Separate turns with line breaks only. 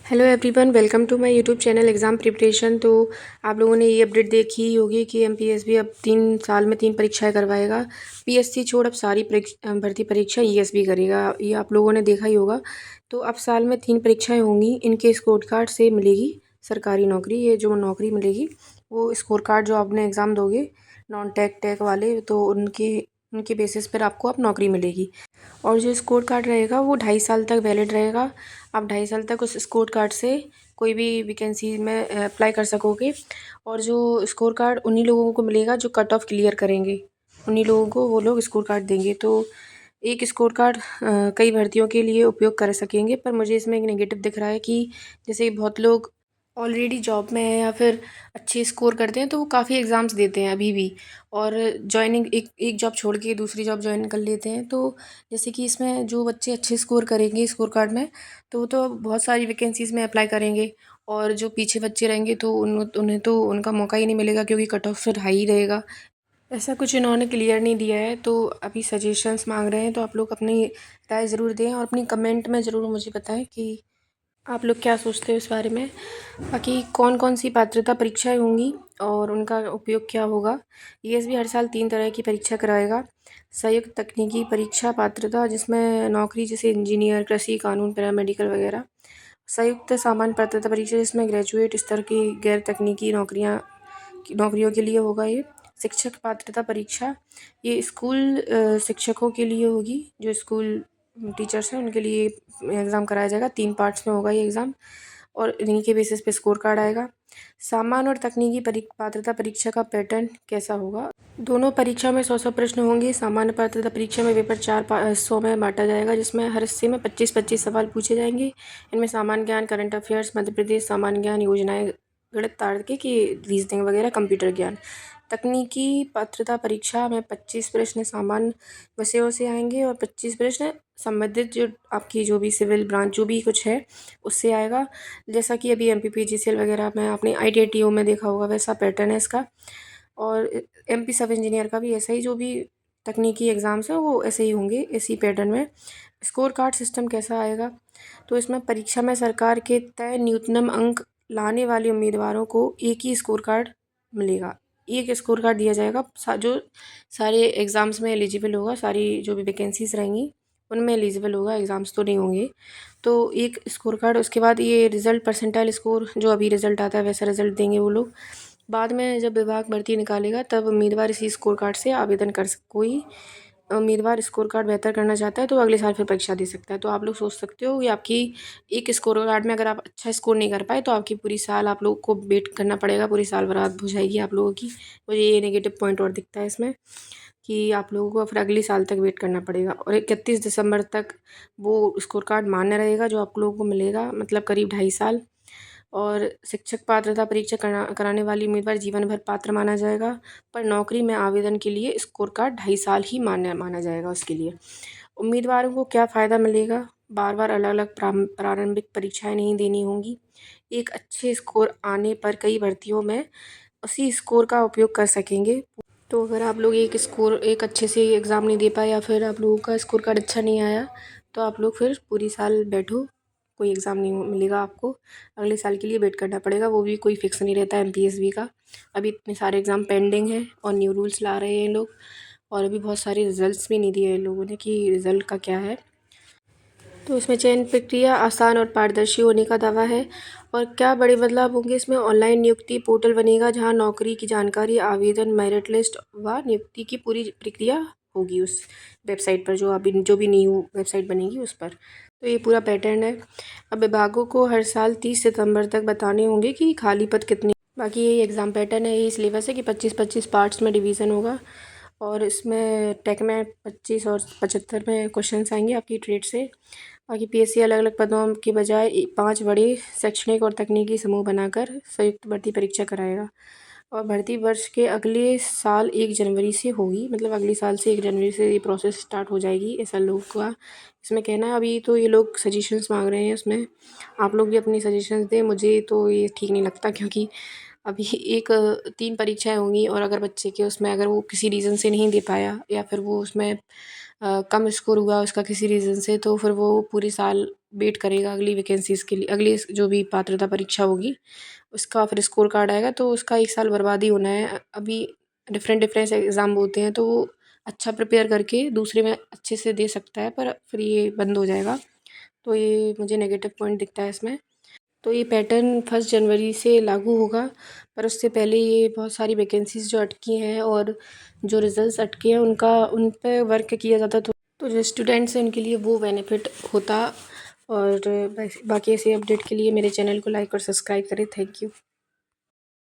Hello everyone, welcome to my YouTube channel exam preparation. तो आप लोगों ने ये अपडेट देखी ही होगी कि एमपीएसबी अब 3 साल में 3 परीक्षाएं करवाएगा। पीएससी छोड़ अब सारी भर्ती परीक्षा ईएसबी करेगा, ये आप लोगों ने देखा ही होगा। तो अब साल में 3 परीक्षाएं होंगी, इनके स्कोर कार्ड से मिलेगी सरकारी नौकरी। ये जो नौकरी मिलेगी वो स्कोर कार्ड जो आपने एग्ज़ाम दोगे नॉन टेक वाले, तो उनके उनके बेसिस पर आपको अब नौकरी मिलेगी। और जो स्कोर कार्ड रहेगा वो 2.5 साल तक वैलिड रहेगा। आप 2.5 साल तक उस स्कोर कार्ड से कोई भी वैकेंसी में अप्लाई कर सकोगे। और जो स्कोर कार्ड उन्हीं लोगों को मिलेगा जो कट ऑफ क्लियर करेंगे, उन्हीं लोगों को वो लोग स्कोर कार्ड देंगे। तो एक स्कोर कार्ड कई भर्तियों के लिए उपयोग कर सकेंगे। पर मुझे इसमें एक नेगेटिव दिख रहा है कि जैसे बहुत लोग ऑलरेडी जॉब में है या फिर अच्छे स्कोर करते हैं तो वो काफ़ी एग्ज़ाम्स देते हैं अभी भी, और जॉइनिंग एक एक जॉब छोड़ के दूसरी जॉब ज्वाइन कर लेते हैं। तो जैसे कि इसमें जो बच्चे अच्छे स्कोर करेंगे स्कोर कार्ड में, तो वो तो बहुत सारी वैकेंसीज़ में अप्लाई करेंगे। और जो पीछे बच्चे रहेंगे तो उन्हें तो उनका मौका ही नहीं मिलेगा, क्योंकि कट ऑफ फिर हाई ही रहेगा। ऐसा कुछ इन्होंने क्लियर नहीं दिया है, तो अभी सजेशंस मांग रहे हैं। तो आप लोग अपनी राय ज़रूर दें और अपनी कमेंट में ज़रूर मुझे बताएं कि आप लोग क्या सोचते हो इस बारे में। बाकी कौन कौन सी पात्रता परीक्षाएं होंगी और उनका उपयोग क्या होगा। ईएसबी हर साल 3 तरह की परीक्षा कराएगा। संयुक्त तकनीकी परीक्षा पात्रता, जिसमें नौकरी जैसे इंजीनियर, कृषि, कानून, पैरामेडिकल वगैरह। संयुक्त सामान्य पात्रता परीक्षा, जिसमें ग्रेजुएट स्तर की गैर तकनीकी नौकरियों के लिए होगा ये। शिक्षक पात्रता परीक्षा, ये स्कूल शिक्षकों के लिए होगी, जो स्कूल टीचर्स हैं उनके लिए एग्ज़ाम कराया जाएगा। 3 पार्ट्स में होगा ये एग्ज़ाम, और इन्हीं के बेसिस पे स्कोर कार्ड आएगा। सामान्य और तकनीकी पात्रता परीक्षा का पैटर्न कैसा होगा। दोनों परीक्षा में 100 प्रश्न होंगे। सामान्य पात्रता परीक्षा में पेपर 4 हिस्सों में बांटा जाएगा, जिसमें हर हिस्से में 25-25 सवाल पूछे जाएंगे। इनमें सामान्य ज्ञान, करंट अफेयर्स, मध्य प्रदेश, सामान्य ज्ञान, योजनाएं, गणित, तार्किक, रीजनिंग वगैरह, कंप्यूटर ज्ञान। तकनीकी पात्रता परीक्षा में 25 प्रश्न सामान्य विषयों से आएंगे और 25 प्रश्न संबंधित जो आपकी जो भी सिविल ब्रांच जो भी कुछ है उससे आएगा। जैसा कि अभी एमपीपीजीसीएल वगैरह में आपने आईटीआईटीओ में देखा होगा, वैसा पैटर्न है इसका। और एमपी सब इंजीनियर का भी ऐसा ही, जो भी तकनीकी एग्ज़ाम्स हैं वो ऐसे ही होंगे, इसी पैटर्न में। स्कोर कार्ड सिस्टम कैसा आएगा, तो इसमें परीक्षा में सरकार के तय न्यूनतम अंक लाने वाले उम्मीदवारों को एक ही स्कोर कार्ड मिलेगा। एक स्कोर कार्ड दिया जाएगा, जो सारे एग्ज़ाम्स में एलिजिबल होगा, सारी जो भी वैकेंसीज रहेंगी उनमें एलिजिबल होगा, एग्ज़ाम्स तो नहीं होंगे। तो एक स्कोर कार्ड, उसके बाद ये रिज़ल्ट परसेंटाइल स्कोर, जो अभी रिज़ल्ट आता है वैसा रिज़ल्ट देंगे वो लोग। बाद में जब विभाग भर्ती निकालेगा तब उम्मीदवार इसी स्कोर कार्ड से आवेदन कर कोई उम्मीदवार स्कोर कार्ड बेहतर करना चाहता है तो अगले साल फिर परीक्षा दे सकता है। तो आप लोग सोच सकते हो कि आपकी एक स्कोर कार्ड में अगर आप अच्छा स्कोर नहीं कर पाए तो आपकी पूरी साल आप लोग को वेट करना पड़ेगा, पूरी साल बर्बाद हो जाएगी आप लोगों की। मुझे ये नेगेटिव पॉइंट और दिखता है इसमें, कि आप लोगों को फिर अगले साल तक वेट करना पड़ेगा। और 31 दिसंबर तक वो स्कोर कार्ड मान्य रहेगा जो आप लोगों को मिलेगा, मतलब करीब 2.5 साल। और शिक्षक पात्रता परीक्षा कराने वाली उम्मीदवार जीवन भर पात्र माना जाएगा, पर नौकरी में आवेदन के लिए स्कोर कार्ड 2.5 साल ही मान्य माना जाएगा उसके लिए। उम्मीदवारों को क्या फ़ायदा मिलेगा, बार बार अलग अलग प्रारंभिक परीक्षाएं नहीं देनी होंगी। एक अच्छे स्कोर आने पर कई भर्तियों में उसी स्कोर का उपयोग कर सकेंगे। तो अगर आप लोग एक अच्छे से एग्ज़ाम नहीं दे पाए या फिर आप लोगों का स्कोर कार्ड अच्छा नहीं आया, तो आप लोग फिर पूरी साल बैठो, कोई एग्ज़ाम नहीं मिलेगा आपको। अगले साल के लिए वेट करना पड़ेगा, वो भी कोई फिक्स नहीं रहता है एमपीएसबी का। अभी इतने सारे एग्ज़ाम पेंडिंग हैं और न्यू रूल्स ला रहे हैं ये लोग। और अभी बहुत सारे रिज़ल्ट्स भी नहीं दिए हैं लोगों ने कि रिज़ल्ट का क्या है। तो इसमें चयन प्रक्रिया आसान और पारदर्शी होने का दावा है। और क्या बड़े बदलाव होंगे इसमें, ऑनलाइन नियुक्ति पोर्टल बनेगा जहां नौकरी की जानकारी, आवेदन, मेरिट लिस्ट व नियुक्ति की पूरी प्रक्रिया होगी उस वेबसाइट पर, जो भी न्यू वेबसाइट बनेगी उस पर। तो ये पूरा पैटर्न है। अब विभागों को हर साल 30 सितंबर तक बताने होंगे कि खाली पद कितने। बाकी यही एग्ज़ाम पैटर्न है, यही सिलेबस है कि 25-25 पार्ट्स में डिवीज़न होगा। और इसमें टेक में 25 और 75 में क्वेश्चंस आएंगे आपकी ट्रेड से। बाकी पीएससी अलग अलग पदों के बजाय 5 बड़े शैक्षणिक और तकनीकी समूह बनाकर संयुक्त भर्ती परीक्षा कराएगा। और भर्ती वर्ष के अगले साल 1 जनवरी से होगी, मतलब अगले साल से 1 जनवरी से ये प्रोसेस स्टार्ट हो जाएगी, ऐसा लोग का इसमें कहना है। अभी तो ये लोग सजेशंस मांग रहे हैं उसमें, आप लोग भी अपनी सजेशंस दें। मुझे तो ये ठीक नहीं लगता, क्योंकि अभी 3 परीक्षाएं होंगी और अगर बच्चे के उसमें अगर वो किसी रीज़न से नहीं दे पाया या फिर वो उसमें कम स्कोर हुआ उसका किसी रीज़न से, तो फिर वो पूरी साल वेट करेगा अगली वैकेंसीज़ के लिए, अगली जो भी पात्रता परीक्षा होगी उसका फिर स्कोर कार्ड आएगा तो उसका 1 साल बर्बाद ही होना है। अभी डिफरेंट डिफरेंट एग्ज़ाम होते हैं तो वो अच्छा प्रिपेयर करके दूसरे में अच्छे से दे सकता है, पर फिर ये बंद हो जाएगा। तो ये मुझे नेगेटिव पॉइंट दिखता है इसमें। तो ये पैटर्न 1 जनवरी से लागू होगा, पर उससे पहले ये बहुत सारी वैकेंसीज़ जो अटकी हैं और जो रिज़ल्ट्स अटके हैं उन पे वर्क किया जाता, तो जो स्टूडेंट्स हैं उनके लिए वो बेनिफिट होता। और बाकी ऐसे अपडेट के लिए मेरे चैनल को लाइक और सब्सक्राइब करें। Thank you.